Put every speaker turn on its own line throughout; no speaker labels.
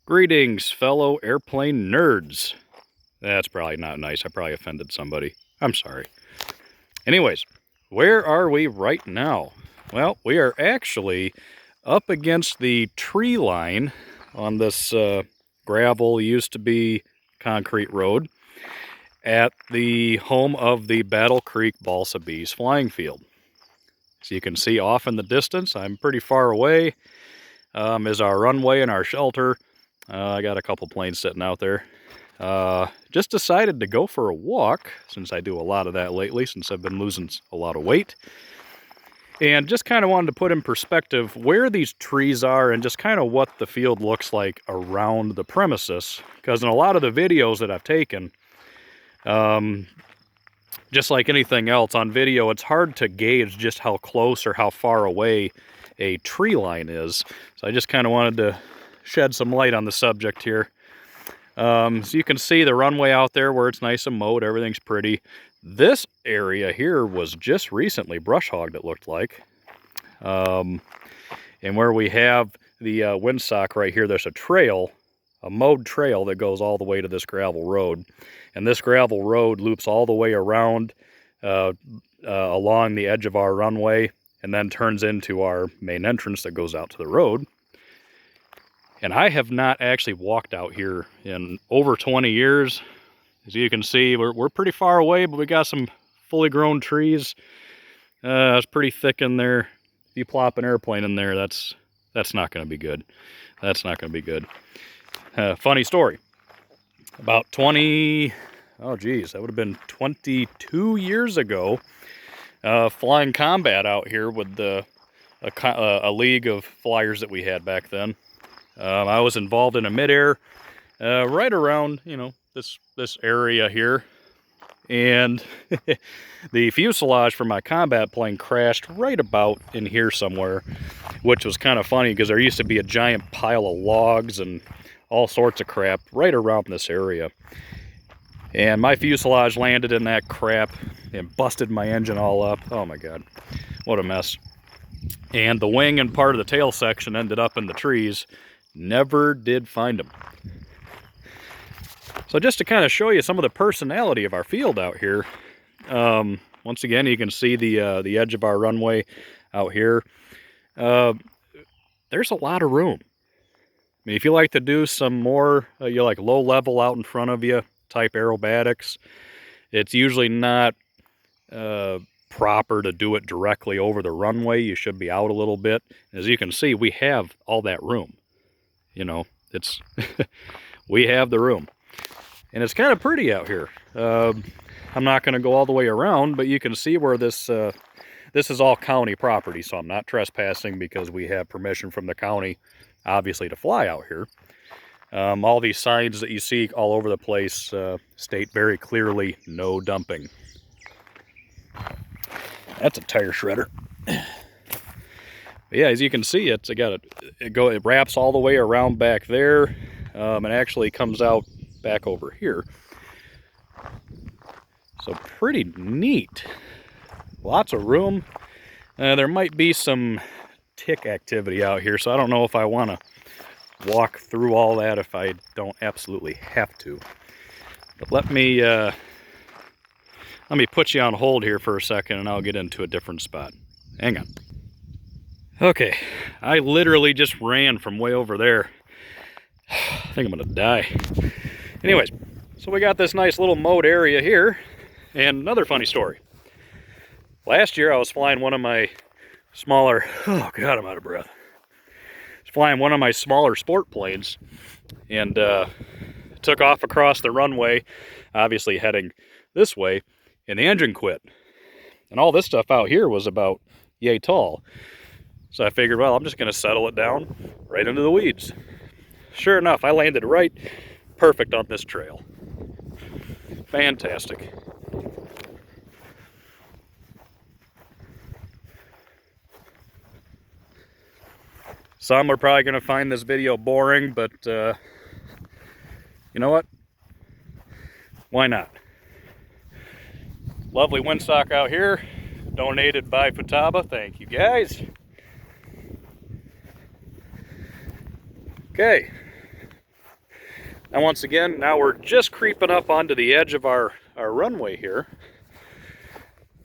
Greetings, fellow airplane nerds. That's probably not nice. I probably offended somebody. I'm sorry. Anyways, where are we right now? Well, we are actually up against the tree line on this gravel, used to be concrete road, at the home of the Battle Creek Balsa Bees flying field. So you can see off in the distance, I'm pretty far away, is our runway and our shelter. I got a couple planes sitting out there. Just decided to go for a walk, since I do a lot of that lately, since I've been losing a lot of weight. And just kind of wanted to put in perspective where these trees are and just kind of what the field looks like around the premises. Because in a lot of the videos that I've taken, just like anything else on video, it's hard to gauge just how close or how far away a tree line is. So I just kind of wanted to shed some light on the subject here. So you can see the runway out there where it's nice and mowed, everything's pretty. This area here was just recently brush hogged, it looked like. And where we have the windsock right here, there's a trail, a mowed trail that goes all the way to this gravel road. And this gravel road loops all the way around along the edge of our runway and then turns into our main entrance that goes out to the road. And I have not actually walked out here in over 20 years. As you can see, we're pretty far away, but we got some fully grown trees. It's pretty thick in there. If you plop an airplane in there, that's not going to be good. That's not going to be good. Funny story. About that would have been 22 years ago, flying combat out here with a league of flyers that we had back then. I was involved in a midair right around, this area here, and the fuselage for my combat plane crashed right about in here somewhere, which was kind of funny because there used to be a giant pile of logs and all sorts of crap right around this area. And my fuselage landed in that crap and busted my engine all up. Oh my God, what a mess. And the wing and part of the tail section ended up in the trees. Never did find them. So just to kind of show you some of the personality of our field out here, once again, you can see the edge of our runway out here. There's a lot of room. I mean, if you like to do some more, you like low level out in front of you type aerobatics, it's usually not proper to do it directly over the runway. You should be out a little bit. As you can see, we have all that room. It's we have the room, and it's kind of pretty out here. I'm not going to go all the way around, but you can see where this is all county property, so I'm not trespassing because we have permission from the county, obviously, to fly out here. All these signs that you see all over the place state very clearly, no dumping. That's a tire shredder. But yeah, as you can see, it wraps all the way around back there, and actually comes out back over here. So pretty neat. Lots of room. There might be some tick activity out here, so I don't know if I want to walk through all that if I don't absolutely have to. But let me put you on hold here for a second, and I'll get into a different spot. Hang on. Okay, I literally just ran from way over there. I think I'm gonna die. Anyways, so we got this nice little mowed area here, and another funny story. Last year I was flying one of my smaller, oh God, I'm out of breath. I was flying one of my smaller sport planes, and took off across the runway, obviously heading this way, and the engine quit. And all this stuff out here was about yay tall. So I figured, well, I'm just going to settle it down right into the weeds. Sure enough, I landed right perfect on this trail. Fantastic. Some are probably going to find this video boring, but you know what? Why not? Lovely windsock out here, donated by Futaba. Thank you guys. Okay, Now once again, now we're just creeping up onto the edge of our runway here.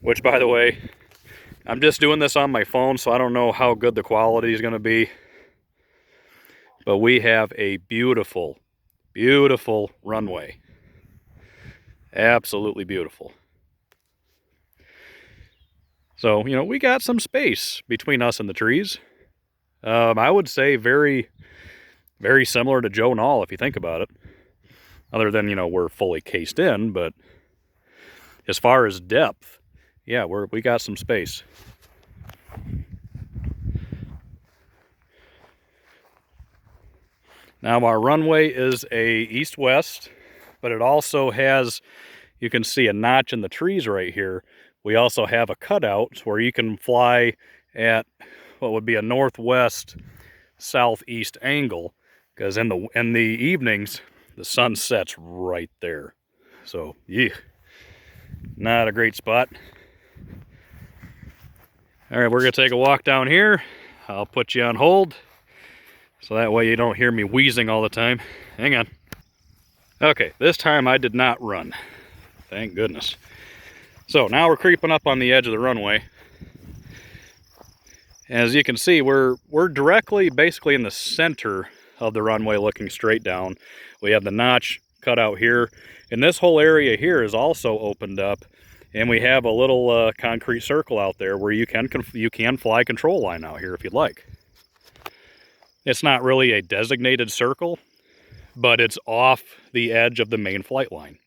Which, by the way, I'm just doing this on my phone, so I don't know how good the quality is going to be. But we have a beautiful, beautiful runway. Absolutely beautiful. So, you know, we got some space between us and the trees. I would say very, very similar to Joe Knoll, if you think about it. Other than, you know, we're fully cased in, but as far as depth, yeah, we got some space. Now our runway is a east-west, but it also has, you can see a notch in the trees right here. We also have a cutout where you can fly at what would be a northwest southeast angle, because in the evenings the sun sets right there. So yeah, not a great spot. All right, we're gonna take a walk down here. I'll put you on hold so that way you don't hear me wheezing all the time. Hang on. Okay, this time I did not run. Thank goodness. So now we're creeping up on the edge of the runway. As you can see, we're directly basically in the center of the runway looking straight down. We have the notch cut out here, and this whole area here is also opened up, and we have a little concrete circle out there where you can fly control line out here if you'd like. It's not really a designated circle, but it's off the edge of the main flight line.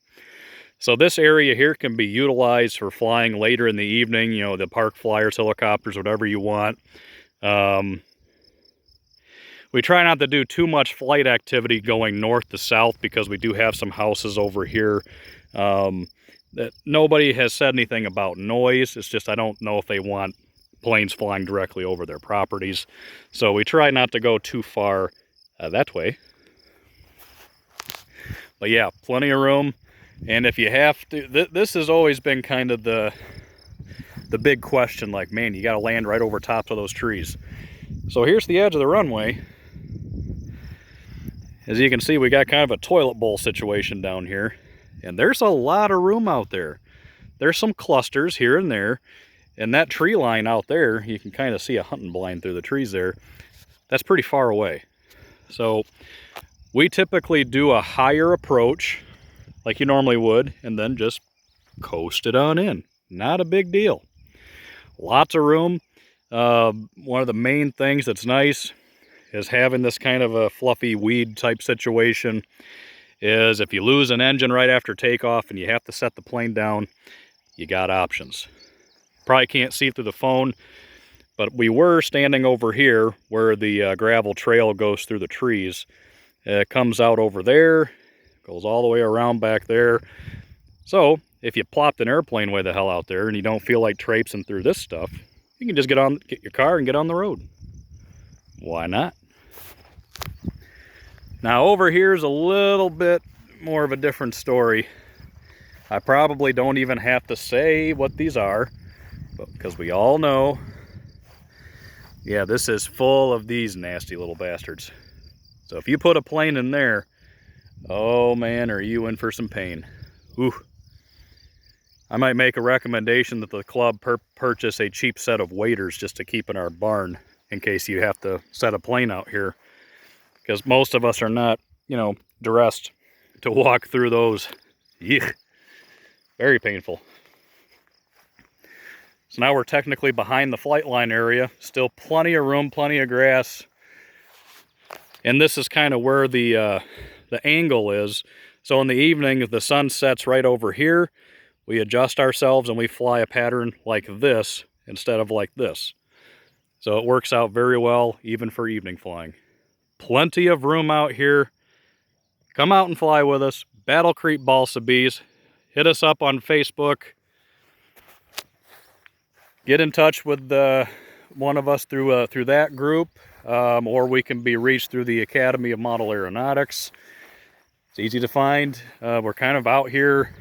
So this area here can be utilized for flying later in the evening, you know, the park flyers, helicopters, whatever you want. We try not to do too much flight activity going north to south because we do have some houses over here. That nobody has said anything about noise. It's just I don't know if they want planes flying directly over their properties. So we try not to go too far that way. But yeah, plenty of room. And if you have to, this has always been kind of the big question, like, man, you got to land right over top of those trees. So here's the edge of the runway. As you can see, we got kind of a toilet bowl situation down here. And there's a lot of room out there. There's some clusters here and there. And that tree line out there, you can kind of see a hunting blind through the trees there. That's pretty far away. So we typically do a higher approach like you normally would, and then just coast it on in. Not a big deal. Lots of room. One of the main things that's nice is having this kind of a fluffy weed type situation is if you lose an engine right after takeoff and you have to set the plane down, you got options. Probably can't see through the phone, but we were standing over here where the gravel trail goes through the trees. It comes out over there, goes all the way around back there. So if you plopped an airplane way the hell out there and you don't feel like traipsing through this stuff, you can just get your car and get on the road. Why not? Now over here is a little bit more of a different story. I probably don't even have to say what these are, but because we all know, yeah, this is full of these nasty little bastards. So if you put a plane in there, oh man, are you in for some pain. Ooh. I might make a recommendation that the club purchase a cheap set of waders just to keep in our barn in case you have to set a plane out here. Because most of us are not, you know, dressed to walk through those. Yuck. Very painful. So now we're technically behind the flight line area. Still plenty of room, plenty of grass. And this is kind of where the angle is. So in the evening, if the sun sets right over here, we adjust ourselves and we fly a pattern like this instead of like this. So it works out very well, even for evening flying. Plenty of room out here. Come out and fly with us. Battle Creek Balsa Bees. Hit us up on Facebook. Get in touch with one of us through that group, or we can be reached through the Academy of Model Aeronautics. It's easy to find. We're kind of out here,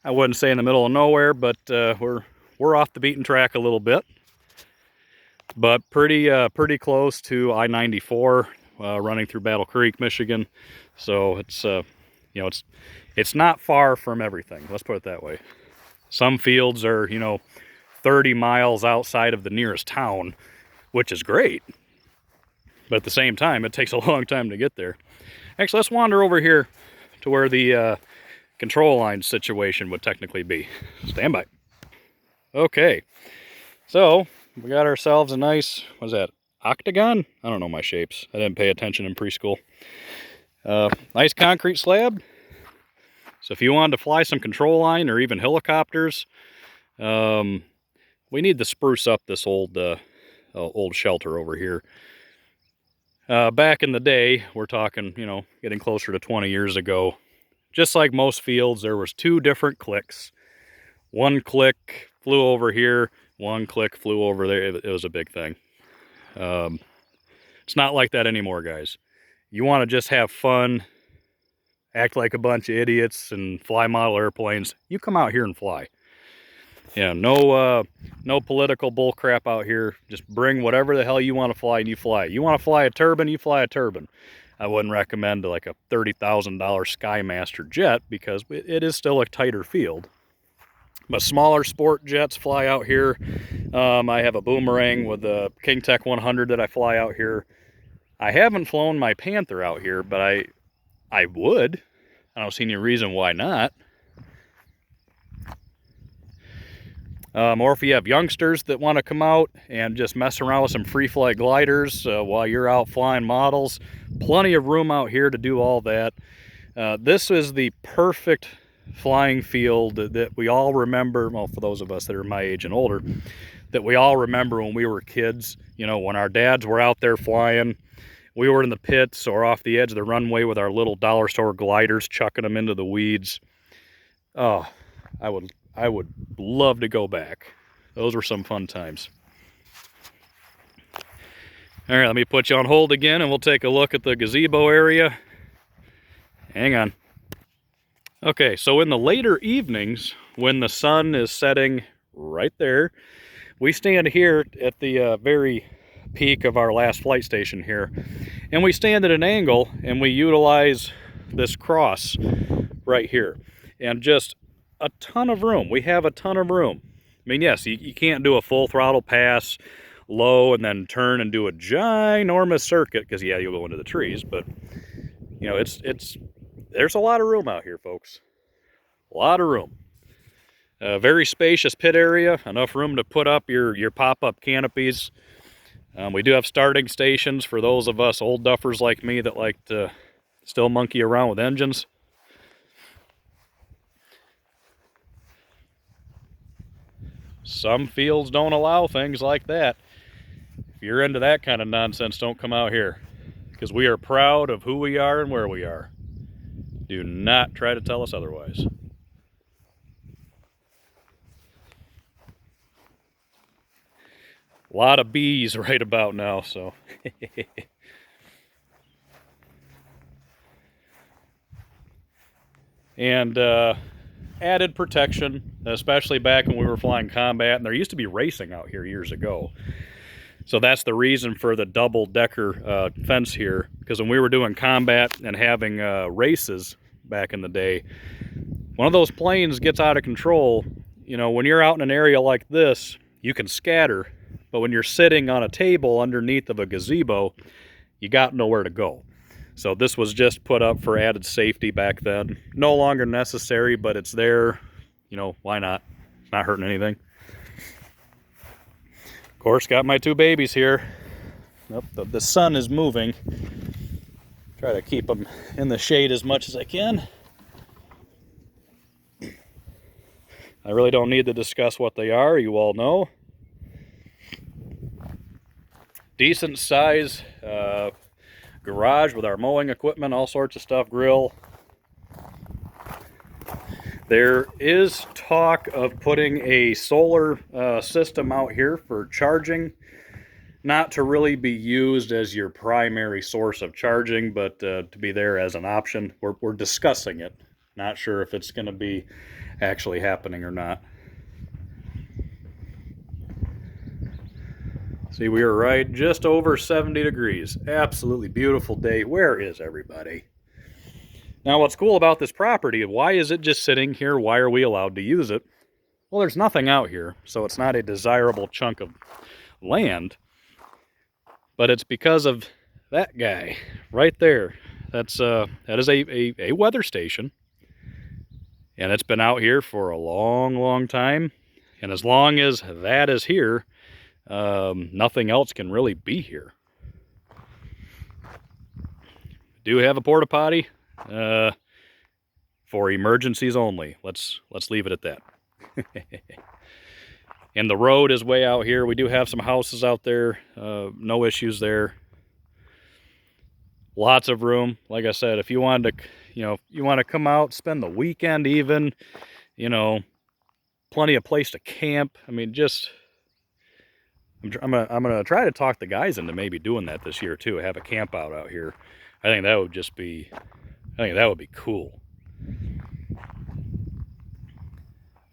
I wouldn't say in the middle of nowhere, but we're off the beaten track a little bit. But pretty close to I-94. running through Battle Creek, Michigan. So it's you know, it's not far from everything. Let's put it that way. Some fields are, you know, 30 miles outside of the nearest town, which is great. But at the same time, it takes a long time to get there. Actually, let's wander over here to where the control line situation would technically be. Stand by. Okay, so we got ourselves a nice, what's that, octagon? I don't know my shapes. I didn't pay attention in preschool. Nice concrete slab. So if you wanted to fly some control line or even helicopters, we need to spruce up this old shelter over here. Back in the day, we're talking, you know, getting closer to 20 years ago, just like most fields, there was 2 different clicks. One click flew over here, one click flew over there. It was a big thing. It's not like that anymore, guys. You want to just have fun, act like a bunch of idiots, and fly model airplanes, you come out here and fly. Yeah, no political bullcrap out here. Just bring whatever the hell you want to fly and you fly. You want to fly a turbine, you fly a turbine. I wouldn't recommend like a $30,000 Skymaster jet because it is still a tighter field. But smaller sport jets fly out here. I have a Boomerang with a King Tech 100 that I fly out here. I haven't flown my Panther out here, but I would. I don't see any reason why not. Or if you have youngsters that want to come out and just mess around with some free flight gliders while you're out flying models, plenty of room out here to do all that. This is the perfect flying field that we all remember, well, for those of us that are my age and older, that we all remember when we were kids. You know, when our dads were out there flying, we were in the pits or off the edge of the runway with our little dollar store gliders, chucking them into the weeds. Oh, I would love to go back. Those were some fun times. All right, let me put you on hold again and we'll take a look at the gazebo area. Hang on. Okay, so in the later evenings, when the sun is setting right there, we stand here at the very peak of our last flight station here, and we stand at an angle and we utilize this cross right here. And just a ton of room. We have a ton of room. I mean, yes, you can't do a full throttle pass low and then turn and do a ginormous circuit because, yeah, you'll go into the trees. But, you know, there's a lot of room out here, folks. A lot of room. Very spacious pit area. Enough room to put up your pop-up canopies. We do have starting stations for those of us old duffers like me that like to still monkey around with engines. Some fields don't allow things like that. If you're into that kind of nonsense, don't come out here, because we are proud of who we are and where we are. Do not try to tell us otherwise. A lot of bees right about now, so. And added protection, especially back when we were flying combat, and there used to be racing out here years ago. So that's the reason for the double-decker fence here, because when we were doing combat and having races back in the day, one of those planes gets out of control. You know, when you're out in an area like this, you can scatter, but when you're sitting on a table underneath of a gazebo, you got nowhere to go. So this was just put up for added safety back then. No longer necessary, but it's there. You know, why not? It's not hurting anything. Of course, got my 2 babies here. Nope, the sun is moving. Try to keep them in the shade as much as I can. I really don't need to discuss what they are. You all know. Decent size garage with our mowing equipment, all sorts of stuff, grill. There is talk of putting a solar system out here for charging, not to really be used as your primary source of charging, but to be there as an option. We're discussing it. Not sure if it's going to be actually happening or not. See, we were right just over 70 degrees. Absolutely beautiful day. Where is everybody? Now, what's cool about this property, why is it just sitting here? Why are we allowed to use it? Well, there's nothing out here, so it's not a desirable chunk of land. But it's because of that guy right there. That is a weather station. And it's been out here for a long, long time. And as long as that is here, nothing else can really be here. Do have a porta potty for emergencies only. Let's leave it at that. And the road is way out here. We do have some houses out there. No issues there. Lots of room. Like I said, if you wanted to, you want to come out, spend the weekend even, plenty of place to camp. I mean, just I'm gonna try to talk the guys into maybe doing that this year too. Have a camp out here. I think that would be cool.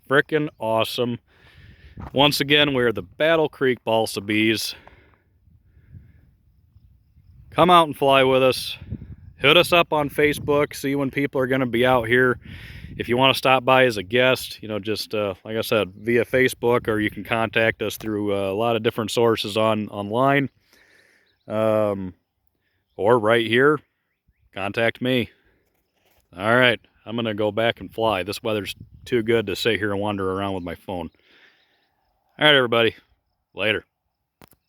Frickin' awesome. Once again, we're the Battle Creek Balsa Bees. Come out and fly with us. Hit us up on Facebook. See when people are going to be out here. If you want to stop by as a guest, just like I said, via Facebook, or you can contact us through a lot of different sources online. Or right here, contact me. All right, I'm going to go back and fly. This weather's too good to sit here and wander around with my phone. All right, everybody. Later.